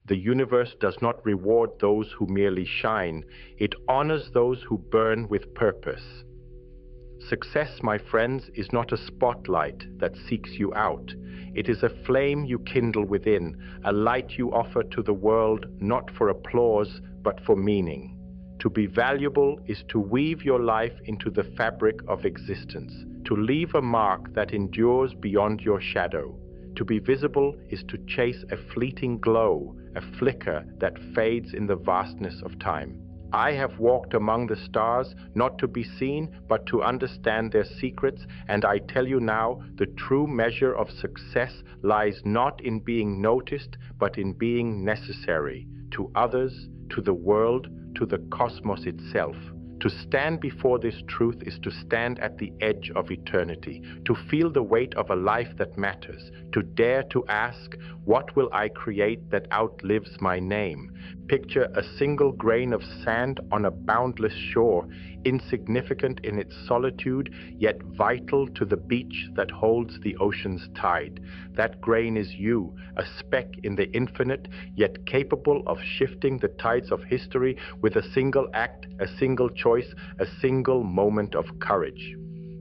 The universe does not reward those who merely shine. It honors those who burn with purpose. Success, my friends, is not a spotlight that seeks you out. It is a flame you kindle within, a light you offer to the world, not for applause, but for meaning. To be valuable is to weave your life into the fabric of existence, to leave a mark that endures beyond your shadow. To be visible is to chase a fleeting glow, a flicker that fades in the vastness of time. I have walked among the stars, not to be seen, but to understand their secrets, and I tell you now, the true measure of success lies not in being noticed, but in being necessary to others, to the world, to the cosmos itself. To stand before this truth is to stand at the edge of eternity, to feel the weight of a life that matters, to dare to ask, what will I create that outlives my name? Picture a single grain of sand on a boundless shore, insignificant in its solitude, yet vital to the beach that holds the ocean's tide. That grain is you, a speck in the infinite, yet capable of shifting the tides of history with a single act, a single choice, a single moment of courage.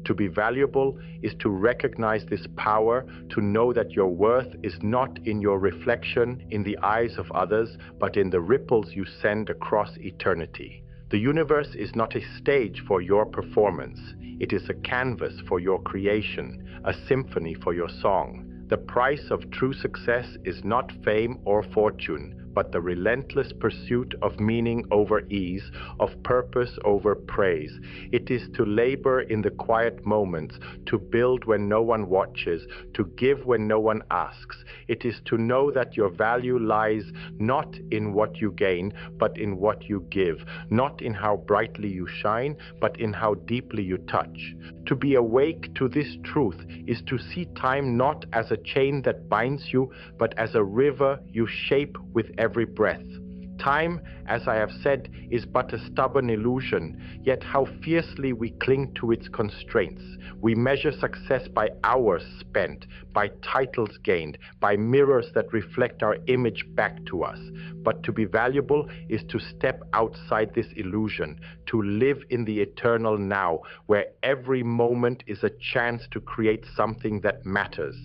To be valuable is to recognize this power, to know that your worth is not in your reflection in the eyes of others, but in the ripples you send across eternity. The universe is not a stage for your performance. It is a canvas for your creation, a symphony for your song. The price of true success is not fame or fortune, but the relentless pursuit of meaning over ease, of purpose over praise. It is to labor in the quiet moments, to build when no one watches, to give when no one asks. It is to know that your value lies not in what you gain, but in what you give, not in how brightly you shine, but in how deeply you touch. To be awake to this truth is to see time not as a chain that binds you, but as a river you shape with every breath. Time, as I have said, is but a stubborn illusion, yet how fiercely we cling to its constraints. We measure success by hours spent, by titles gained, by mirrors that reflect our image back to us. But to be valuable is to step outside this illusion, to live in the eternal now, where every moment is a chance to create something that matters.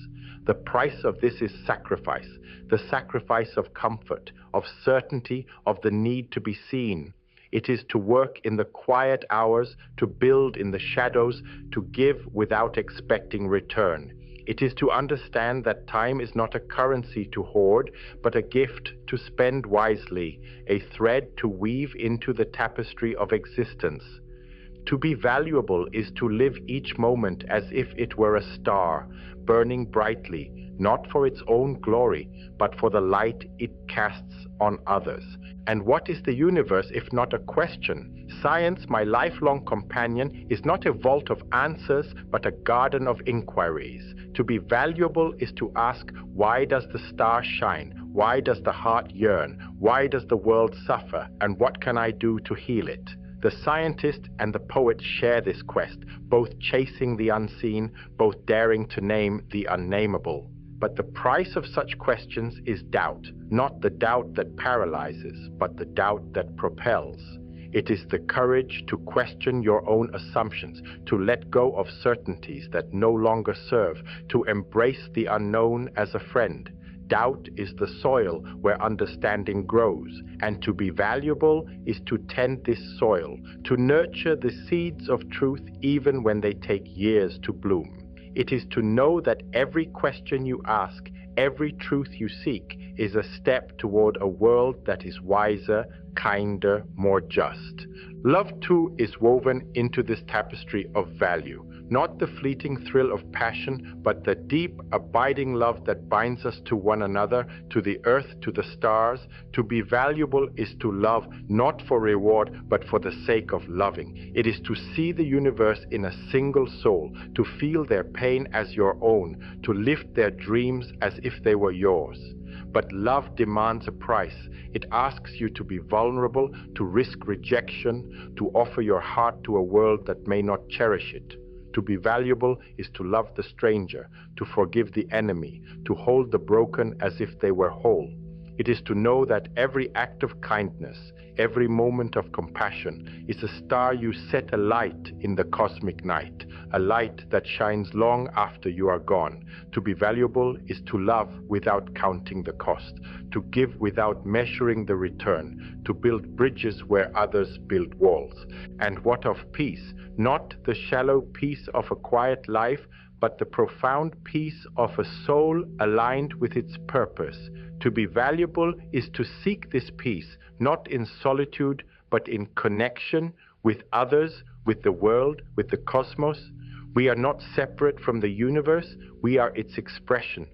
The price of this is sacrifice, the sacrifice of comfort, of certainty, of the need to be seen. It is to work in the quiet hours, to build in the shadows, to give without expecting return. It is to understand that time is not a currency to hoard, but a gift to spend wisely, a thread to weave into the tapestry of existence. To be valuable is to live each moment as if it were a star, burning brightly, not for its own glory, but for the light it casts on others. And what is the universe if not a question? Science, my lifelong companion, is not a vault of answers, but a garden of inquiries. To be valuable is to ask, why does the star shine? Why does the heart yearn? Why does the world suffer? And what can I do to heal it? The scientist and the poet share this quest, both chasing the unseen, both daring to name the unnameable. But the price of such questions is doubt, not the doubt that paralyzes, but the doubt that propels. It is the courage to question your own assumptions, to let go of certainties that no longer serve, to embrace the unknown as a friend. Doubt is the soil where understanding grows, and to be valuable is to tend this soil, to nurture the seeds of truth even when they take years to bloom. It is to know that every question you ask, every truth you seek, is a step toward a world that is wiser, kinder, more just. Love, too, is woven into this tapestry of value. Not the fleeting thrill of passion, but the deep, abiding love that binds us to one another, to the earth, to the stars. To be valuable is to love not for reward, but for the sake of loving. It is to see the universe in a single soul, to feel their pain as your own, to lift their dreams as if they were yours. But love demands a price. It asks you to be vulnerable, to risk rejection, to offer your heart to a world that may not cherish it. To be valuable is to love the stranger, to forgive the enemy, to hold the broken as if they were whole. It is to know that every act of kindness, every moment of compassion is a star you set alight in the cosmic night, a light that shines long after you are gone. To be valuable is to love without counting the cost, to give without measuring the return, to build bridges where others build walls. And what of peace? Not the shallow peace of a quiet life, but the profound peace of a soul aligned with its purpose. To be valuable is to seek this peace, not in solitude, but in connection with others, with the world, with the cosmos. We are not separate from the universe, we are its expression.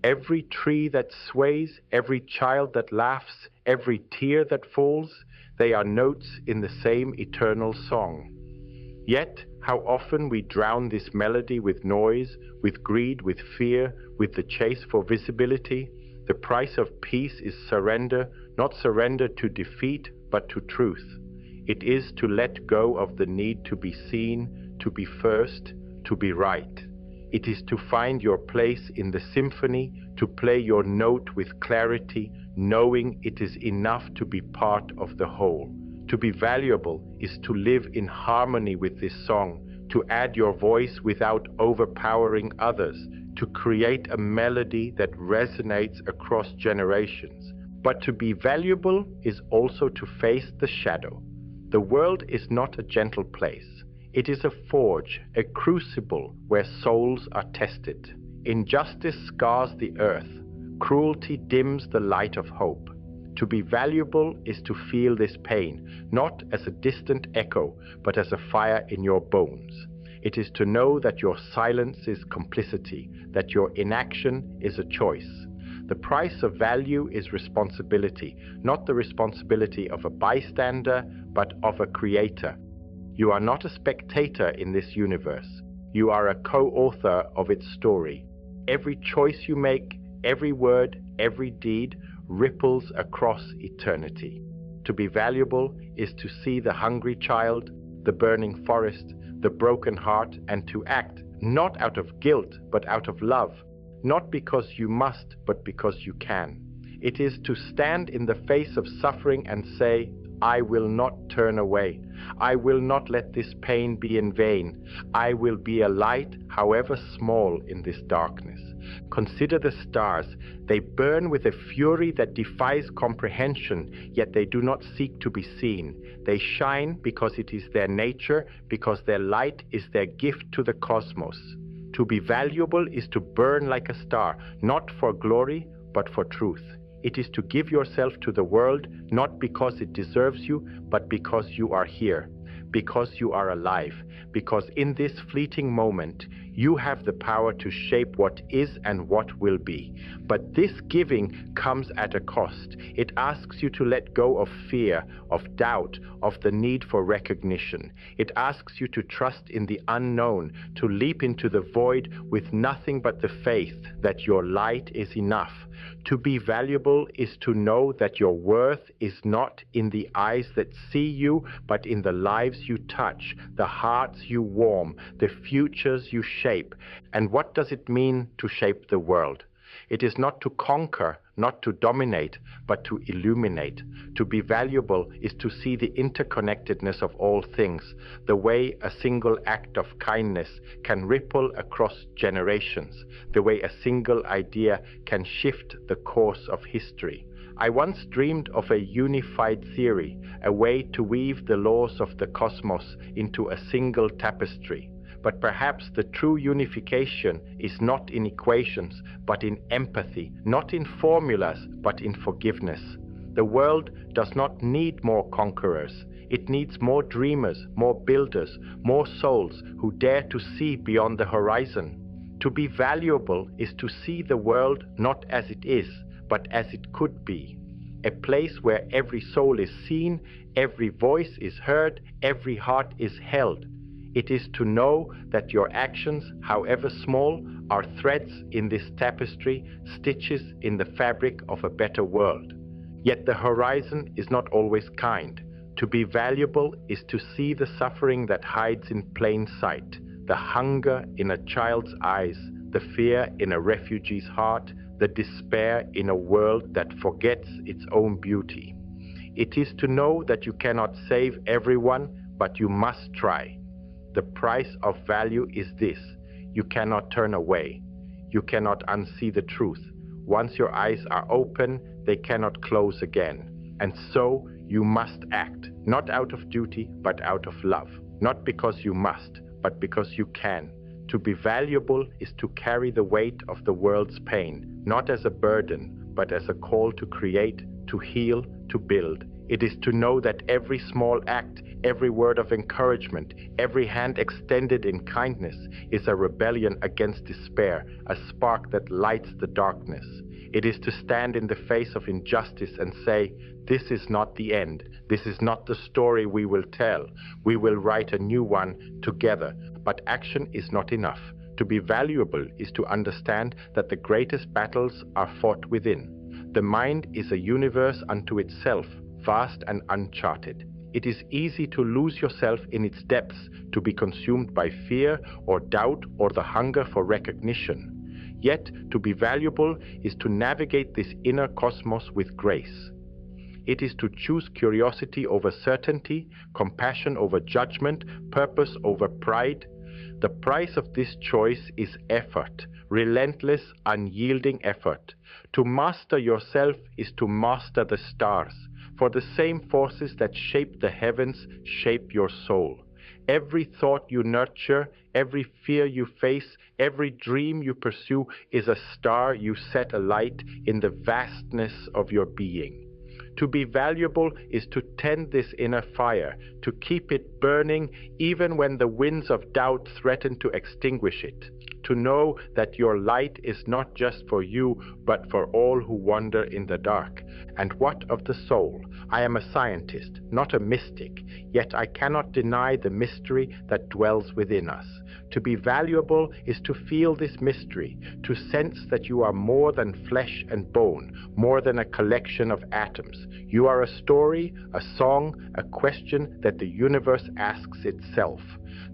Every tree that sways, every child that laughs, every tear that falls, they are notes in the same eternal song. Yet, how often we drown this melody with noise, with greed, with fear, with the chase for visibility. The price of peace is surrender, not surrender to defeat, but to truth. It is to let go of the need to be seen, to be first, to be right. It is to find your place in the symphony, to play your note with clarity, knowing it is enough to be part of the whole. To be valuable is to live in harmony with this song, to add your voice without overpowering others, to create a melody that resonates across generations. But to be valuable is also to face the shadow. The world is not a gentle place. It is a forge, a crucible where souls are tested. Injustice scars the earth. Cruelty dims the light of hope. To be valuable is to feel this pain, not as a distant echo, but as a fire in your bones. It is to know that your silence is complicity, that your inaction is a choice. The price of value is responsibility, not the responsibility of a bystander, but of a creator. You are not a spectator in this universe. You are a co-author of its story. Every choice you make, every word, every deed, ripples across eternity. To be valuable is to see the hungry child, the burning forest, the broken heart, and to act not out of guilt but out of love, not because you must but because you can. It is to stand in the face of suffering and say, I will not turn away. I will not let this pain be in vain. I will be a light, however small, in this darkness. Consider the stars. They burn with a fury that defies comprehension, yet they do not seek to be seen. They shine because it is their nature, because their light is their gift to the cosmos. To be valuable is to burn like a star, not for glory, but for truth. It is to give yourself to the world, not because it deserves you, but because you are here, because you are alive, because in this fleeting moment, you have the power to shape what is and what will be. But this giving comes at a cost. It asks you to let go of fear, of doubt, of the need for recognition. It asks you to trust in the unknown, to leap into the void with nothing but the faith that your light is enough. To be valuable is to know that your worth is not in the eyes that see you, but in the lives you touch, the hearts you warm, the futures you shape. And what does it mean to shape the world? It is not to conquer, not to dominate, but to illuminate. To be valuable is to see the interconnectedness of all things, the way a single act of kindness can ripple across generations, the way a single idea can shift the course of history. I once dreamed of a unified theory, a way to weave the laws of the cosmos into a single tapestry. But perhaps the true unification is not in equations, but in empathy, not in formulas, but in forgiveness. The world does not need more conquerors. It needs more dreamers, more builders, more souls who dare to see beyond the horizon. To be valuable is to see the world not as it is, but as it could be. A place where every soul is seen, every voice is heard, every heart is held. It is to know that your actions, however small, are threads in this tapestry, stitches in the fabric of a better world. Yet the horizon is not always kind. To be valuable is to see the suffering that hides in plain sight, the hunger in a child's eyes, the fear in a refugee's heart, the despair in a world that forgets its own beauty. It is to know that you cannot save everyone, but you must try. The price of value is this: you cannot turn away. You cannot unsee the truth. Once your eyes are open, they cannot close again. And so you must act, not out of duty, but out of love. Not because you must, but because you can. To be valuable is to carry the weight of the world's pain, not as a burden, but as a call to create, to heal, to build. It is to know that every small act, every word of encouragement, every hand extended in kindness is a rebellion against despair, a spark that lights the darkness. It is to stand in the face of injustice and say, this is not the end. This is not the story we will tell. We will write a new one together. But action is not enough. To be valuable is to understand that the greatest battles are fought within. The mind is a universe unto itself, vast and uncharted. It is easy to lose yourself in its depths, to be consumed by fear or doubt or the hunger for recognition. Yet, to be valuable is to navigate this inner cosmos with grace. It is to choose curiosity over certainty, compassion over judgment, purpose over pride. The price of this choice is effort, relentless, unyielding effort. To master yourself is to master the stars, for the same forces that shape the heavens shape your soul. Every thought you nurture, every fear you face, every dream you pursue is a star you set alight in the vastness of your being. To be valuable is to tend this inner fire, to keep it burning even when the winds of doubt threaten to extinguish it. To know that your light is not just for you, but for all who wander in the dark. And what of the soul? I am a scientist, not a mystic, yet I cannot deny the mystery that dwells within us. To be valuable is to feel this mystery, to sense that you are more than flesh and bone, more than a collection of atoms. You are a story, a song, a question that the universe asks itself.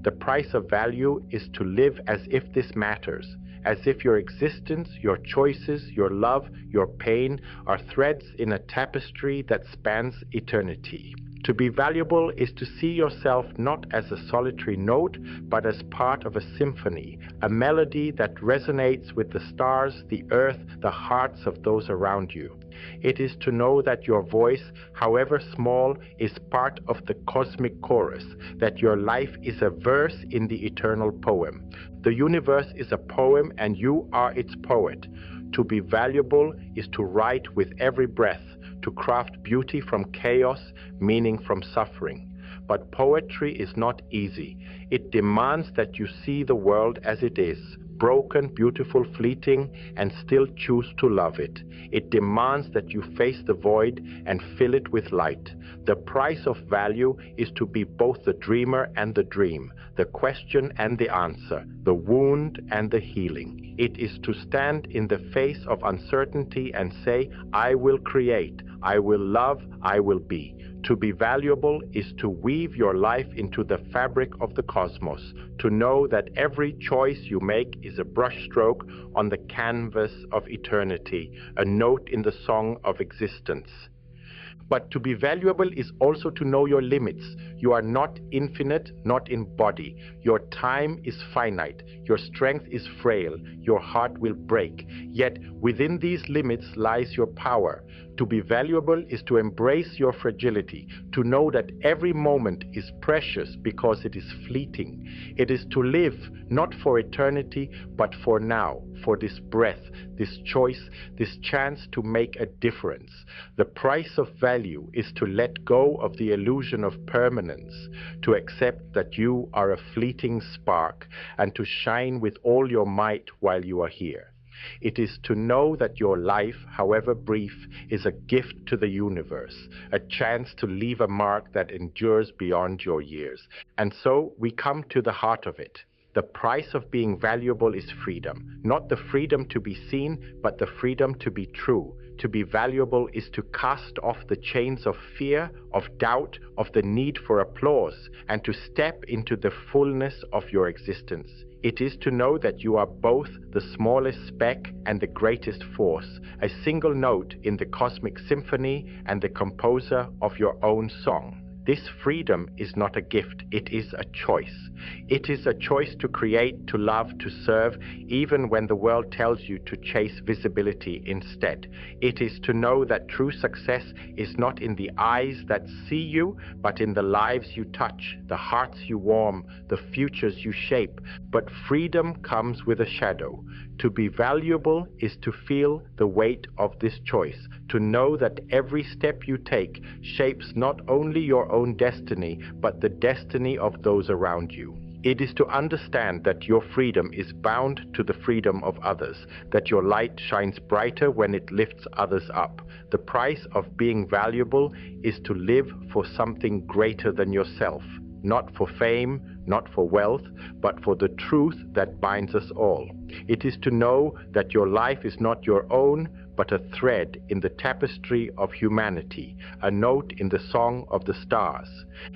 The price of value is to live as if this matters, as if your existence, your choices, your love, your pain are threads in a tapestry that spans eternity. To be valuable is to see yourself not as a solitary note, but as part of a symphony, a melody that resonates with the stars, the earth, the hearts of those around you. It is to know that your voice, however small, is part of the cosmic chorus, that your life is a verse in the eternal poem. The universe is a poem and you are its poet. To be valuable is to write with every breath, to craft beauty from chaos, meaning from suffering. But poetry is not easy. It demands that you see the world as it is, broken, beautiful, fleeting, and still choose to love it. It demands that you face the void and fill it with light. The price of value is to be both the dreamer and the dream, the question and the answer, the wound and the healing. It is to stand in the face of uncertainty and say, I will create, I will love, I will be. To be valuable is to weave your life into the fabric of the cosmos, to know that every choice you make is a brushstroke on the canvas of eternity, a note in the song of existence. But to be valuable is also to know your limits. You are not infinite, not in body. Your time is finite. Your strength is frail. Your heart will break. Yet within these limits lies your power. To be valuable is to embrace your fragility, to know that every moment is precious because it is fleeting. It is to live not for eternity, but for now, for this breath, this choice, this chance to make a difference. The price of value is to let go of the illusion of permanence, to accept that you are a fleeting spark, and to shine with all your might while you are here. It is to know that your life, however brief, is a gift to the universe, a chance to leave a mark that endures beyond your years. And so we come to the heart of it. The price of being valuable is freedom, not the freedom to be seen, but the freedom to be true, to be valuable is to cast off the chains of fear, of doubt, of the need for applause, and to step into the fullness of your existence. It is to know that you are both the smallest speck and the greatest force, a single note in the cosmic symphony and the composer of your own song. This freedom is not a gift, it is a choice. It is a choice to create, to love, to serve, even when the world tells you to chase visibility instead. It is to know that true success is not in the eyes that see you, but in the lives you touch, the hearts you warm, the futures you shape. But freedom comes with a shadow. To be valuable is to feel the weight of this choice, to know that every step you take shapes not only your own destiny, but the destiny of those around you. It is to understand that your freedom is bound to the freedom of others, that your light shines brighter when it lifts others up. The price of being valuable is to live for something greater than yourself, not for fame, not for wealth, but for the truth that binds us all. It is to know that your life is not your own, but a thread in the tapestry of humanity, a note in the song of the stars.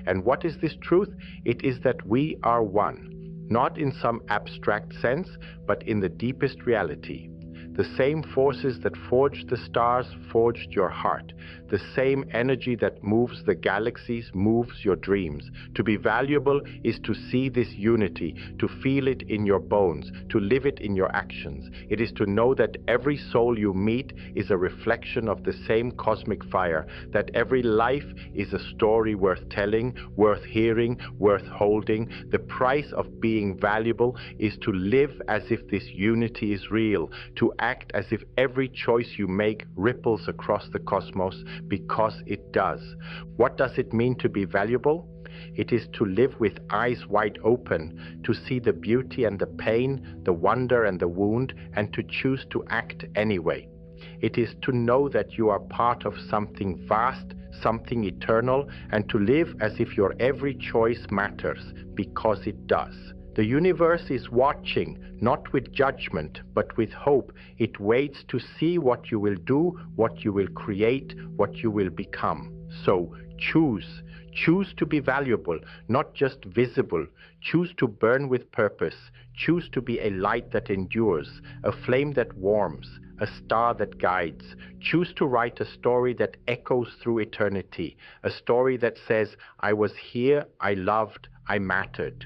And what is this truth? It is that we are one, not in some abstract sense, but in the deepest reality. The same forces that forged the stars forged your heart. The same energy that moves the galaxies moves your dreams. To be valuable is to see this unity, to feel it in your bones, to live it in your actions. It is to know that every soul you meet is a reflection of the same cosmic fire, that every life is a story worth telling, worth hearing, worth holding. The price of being valuable is to live as if this unity is real, to act as if every choice you make ripples across the cosmos, because it does. What does it mean to be valuable? It is to live with eyes wide open, to see the beauty and the pain, the wonder and the wound, and to choose to act anyway. It is to know that you are part of something vast, something eternal, and to live as if your every choice matters, because it does. The universe is watching, not with judgment, but with hope. It waits to see what you will do, what you will create, what you will become. So choose. Choose to be valuable, not just visible. Choose to burn with purpose. Choose to be a light that endures, a flame that warms, a star that guides. Choose to write a story that echoes through eternity, a story that says, I was here, I loved, I mattered.